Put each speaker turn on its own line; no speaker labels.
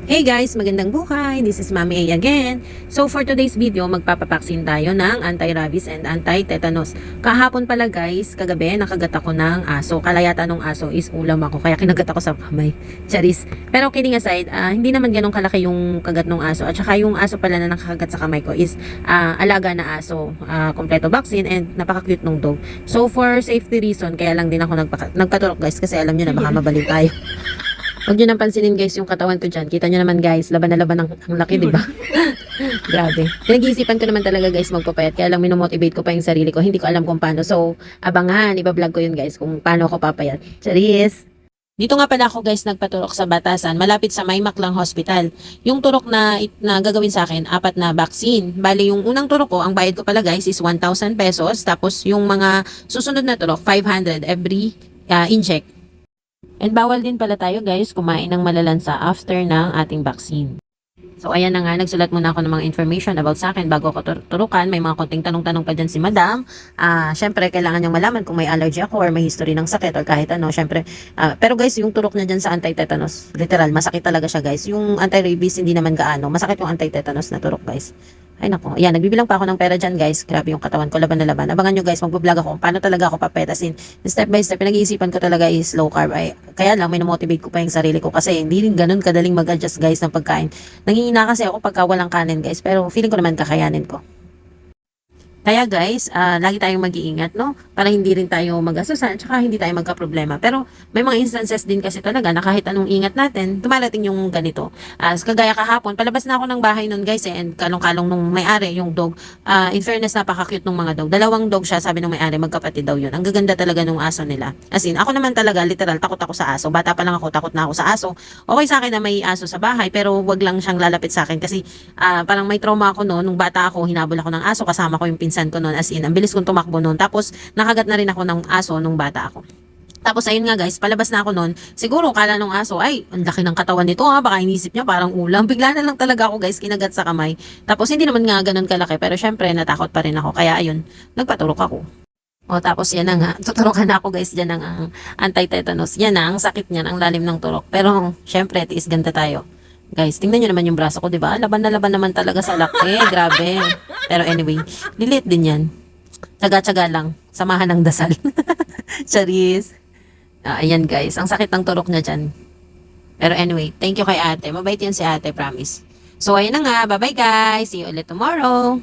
Hey guys, magandang buhay! This is Mami A again. So for today's video, magpapapaksin tayo ng anti-rabies and anti-tetanus. Kahapon pala guys, kagabi nakagat ako ng aso. Kalayatan ng aso is ulam ako, kaya kinagat ako sa kamay. Charis. Pero kidding aside, hindi naman ganun kalaki yung kagat ng aso. At saka yung aso pala na nakakagat sa kamay ko is alaga na aso. Kompleto vaccine and napaka-cute nung dog. So for safety reason, kaya lang din ako nagpaturok guys kasi alam nyo na baka mabalik tayo. Huwag nyo nang pansinin guys yung katawan ko dyan. Kita nyo naman guys, laban na laban ang laki, diba? Grabe. Pinag-iisipan ko naman talaga guys magpapayat. Kaya lang minomotivate ko pa yung sarili ko. Hindi ko alam kung paano. So, abangan. Iba-vlog ko yun guys kung paano ako papayat. Charis! Dito nga pala ako guys nagpaturok sa Batasan. Malapit sa Maymaklang Hospital. Yung turok na gagawin sa akin, 4 na vaccine. Bali yung unang turok ko, ang bayad ko pala guys is 1,000 pesos. Tapos yung mga susunod na turok, 500 every inject. And bawal din pala tayo guys kumain ng malalansa after ng ating vaccine. So ayan na nga, nagsulat muna ako ng mga information about sa akin bago ako turukan. May mga konting tanong-tanong pa dyan si madam. Syempre kailangan niyang malaman kung may allergy ako or may history ng sakit or kahit ano. Syempre, pero guys yung turok niya dyan sa anti-tetanus, literal masakit talaga siya guys. Yung anti-rabies hindi naman gaano. Masakit yung anti-tetanus na turok guys. Ay nako, ayan, nagbibilang pa ako ng pera dyan guys. Grabe yung katawan ko, laban na laban. Abangan nyo guys, mag-vlog ako kung paano talaga ako papetasin. Step by step, pinag-iisipan ko talaga is low carb. Kaya lang, may namotivate ko pa yung sarili ko kasi hindi rin ganun kadaling mag-adjust guys ng pagkain. Nangihina kasi ako pagka walang kanin guys, pero feeling ko naman kakayanin ko. Kaya guys, lagi tayong mag-iingat, no? Para hindi rin tayo mag-asusan, tsaka hindi tayo magka-problema. Pero may mga instances din kasi talaga na kahit anong ingat natin, dumarating yung ganito. Kagaya kahapon, palabas na ako ng bahay nun guys, and kalong-kalong nung may-ari, yung dog. In fairness, napaka-cute nung mga dog. Dalawang dog siya, sabi nung may-ari, magkapatid daw yun. Ang gaganda talaga nung aso nila. As in, ako naman talaga, literal, takot ako sa aso. Bata pa lang ako, takot na ako sa aso. Okay sa akin na may aso sa bahay, pero wag lang siyang lalapit sa akin kasi parang may trauma ako no, nung bata ako, hinabol ako ng aso, kasama ko yung pinsan ko noon, as in, ang bilis kong tumakbo noon. Tapos, nakagat na rin ako ng aso nung bata ako. Tapos, ayun nga guys, palabas na ako noon. Siguro, kala nung aso, ay, ang laki ng katawan nito ha, baka inisip niya parang ulam. Bigla na lang talaga ako guys, kinagat sa kamay. Tapos, hindi naman nga ganun kalaki, pero syempre, natakot pa rin ako. Kaya, ayun, nagpaturok ako. O, tapos yan na nga, tuturukan na ako guys dyan ng anti-tetanus. Yan na, ang sakit niyan, ang lalim ng turok. Pero, syempre, tiis ganda tayo. Guys, tingnan nyo naman yung braso ko, di ba? Laban na laban naman talaga sa laki. Grabe. Pero anyway, lilit din yan. Tsaga-tsaga lang. Samahan ng dasal. Charis. Ayan guys, ang sakit ng turok niya dyan. Pero anyway, thank you kay ate. Mabait yan si ate, promise. So ayun na nga. Bye-bye guys. See you ulit tomorrow.